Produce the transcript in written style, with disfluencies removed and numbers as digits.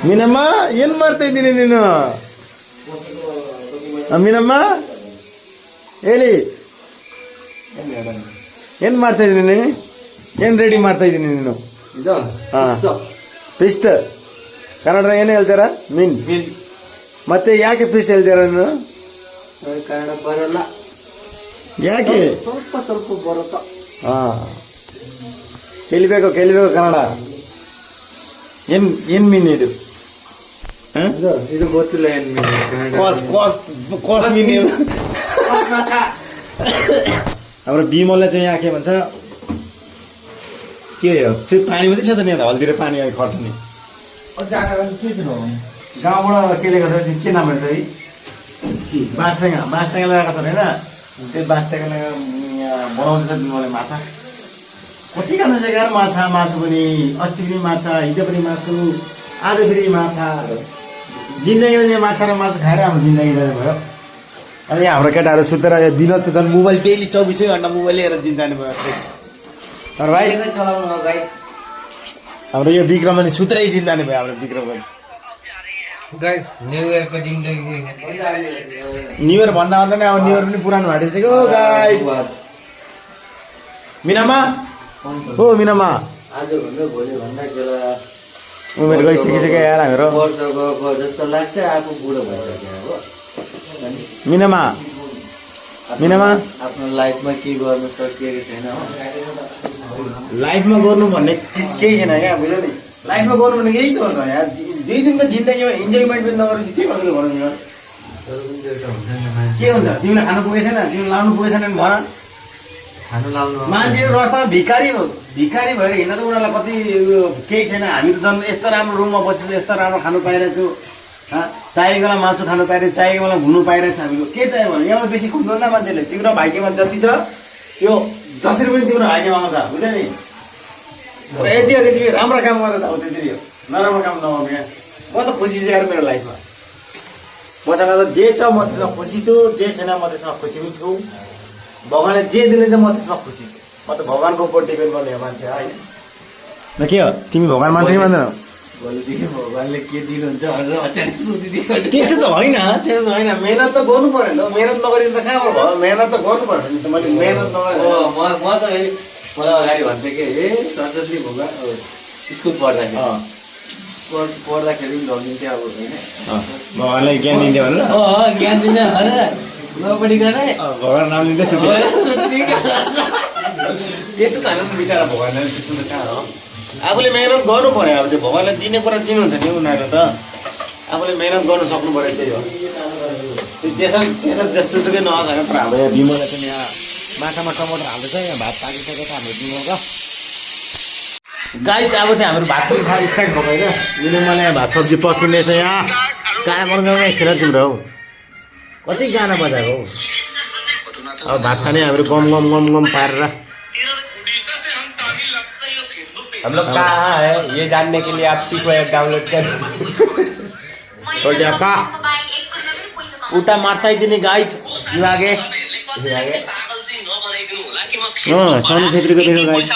ಮೀನಮ್ಮ ಏನ್ ಮಾಡ್ತಾ ಇದ್ದೀನಿ ನೀನು? ಮೀನಮ್ಮ ಹೇಳಿ, ಏನ್ ಮಾಡ್ತಾ ಇದ್ದೀನಿ? ಏನ್ ರೆಡಿ ಮಾಡ್ತಾ ಇದ್ದೀನಿ ನೀನು? ಫಿಸ್ಟ್ ಕನ್ನಡ ಏನು ಹೇಳ್ತಾರ? ಮೀನ್. ಮತ್ತೆ ಯಾಕೆ ಫಿಶ್ ಹೇಳ್ತಾರ ನೀನು? ಕನ್ನಡ ಬರಲ್ಲ. ಯಾಕೆ? ಸ್ವಲ್ಪ ಸ್ವಲ್ಪ ಬರುತ್ತ. ಕೇಳಬೇಕು ಕನ್ನಡ. ಏನ್ ಮೀನ್ ಇದು? ಇದು ಗೊತ್ತಿಲ್ಲ ಏನ್ ಮೀನು. कोस मീൻ. हाम्रो बिमलले चाहिँ यहाँ के भन्छ, के हो त्यो पानी मात्रै छ त नि, हल्तिर पानी खर्च्ने गाउँबाट केले गर्छ? के नाम भन्छ है? बाँसटेङ्गा लगाएको छ होइन? त्यो बाँसटेङ्गा बनाउँदैछ बिमलले माछा. कति खानु चाहिँ गाह्रो मासु पनि, अस्ति पनि माछा, हिजो पनि मासु, आज फेरि माछा. जिन्दगीमा माछा र मासु खाएर हाम्रो जिन्दगी जाने भयो. अनि हाम्रो केटाहरू सुतेर दिन त झन् मोबाइल डेली 24 घन्टा मोबाइल लिएर दिन जाने भयो. तर भाइ हाम्रो यो विक्रम पनि सुतेरै दिन जाने भयो. हाम्रो विक्रम पनि न्यू इयरको जिन्दगी. न्यू इयर भन्दा भन्दा अब न्यू इयर पनि पुरानो हाटिसक्यो गाइस. मिनामा हो, मिनामा आजभन्दा भोलि भन्दा बेला उमेर गइसकिसक्यो यार हाम्रो. वर्ष गएको जस्तो लाग्छ, आफू बुढो भइसक्यो हो. मिनामा आफ्नो लाइफमा के गर्नु सकिएको छैन हो. लाइफमा गर्नु भन्ने चिज केही छैन क्या, बुझ्यौ नि? लाइफमा गर्नु भने यही त हो त यार. 2 दिनको जिन्दगीमा इन्जोयमेन्ट पनि नगरेपछि के गर्नु भन्नु? के हुन्छ? तिमीलाई खानु पुगेको छैन, तिमीलाई लाउनु पुगेको छैन भने भन. खानु लाउनु मान्छेहरू रस्तामा भिखारी भएर हिँड्दा त उनीहरूलाई कति केही छैन. हामी त झन् यस्तो राम्रो रुममा बसेर यस्तो राम्रो खानु पाइरहेको छु, चाहिएको बेला मासु खानु पाइरहेको, चाहिएको बेला घुम्नु पाइरहेको छ. हामीको के चाहियो भने यहाँ बेसी खुल्दैन मान्छेले. तिम्रो भाग्यमा जति छ त्यो जसरी पनि तिम्रो भाग्यमा आउँछ, बुझ्यो नि? यति अघि तिमी राम्रो काम गरेर आऊ, त्यति हो. नराम्रो काम नगर्नु यहाँ. म त खुसी छु यार मेरो लाइफमा. मसँग त जे छ म त्यसमा खुसी छु, जे छैन म त्यसमा खुसी पनि छु. भगवान्ले जे दिने चाहिँ म त्यसमा खुसी छु. म त भगवान्को उपर डिपेन्ड गर्ने मान्छे होइन. न के हो, तिमी भगवान् मान्छे कि मान्दैनौ? भोलिदेखि भगवान्ले के दिनुहुन्छ भनेर अचानक सोधिदियो. त्यस्तो त होइन, मेहनत त गर्नु पर्यो नि. मेहनत नगरिन्छ त कहाँबाट भयो? मेहनत त गर्नु पर्यो नि. मैले मेहनत नगरेर म त मलाई अगाडि भन्थेँ कि सरस्वती भगवान् स्कुल पढ्दाखेरि पनि लगिन्थ्यो अब होइन. भगवान्लाई ज्ञान दिन्थ्यो भनेर ज्ञान दिन्छ भनेर नपढिकन भगवान् नाम लिँदै सुत्यो. त्यस्तो त होइन बिचरा भगवान्लाई. त्यस्तो त कहाँ हो? आफूले मेहनत गर्नु पर्यो. अब त्यो भगवान्ले दिने कुरा दिनुहुन्छ नि उनीहरूले त. आफूले मेहनत गर्नु सक्नु पर्यो, त्यही हो. त्यसो जस्तो सुकै नहोस् होइन. तर हाम्रो यहाँ बिमलले पनि यहाँ माछामा टमाटर हाल्दैछ. यहाँ भात पाकिसकेको छ हाम्रो बिमलको. गाई चाहिँ अब चाहिँ हाम्रो भात पनि खानु स्टार्ट भएको होइन. बिमलले यहाँ भात सब्जी पस्किँदैछ. यहाँ गाना बनाउनु खेर तिम्रो हौ. कति गाना बजाएको हौ. अब भात खाने हाम्रो गम गम गम गम पारेर. हम लोग कहाँ है ये जानने के लिए आप सीखो ऐप डाउनलोड कर. उल्टा मार्ता दिने गाइज इवागे सोनू छेत्रीको देखो गाइज.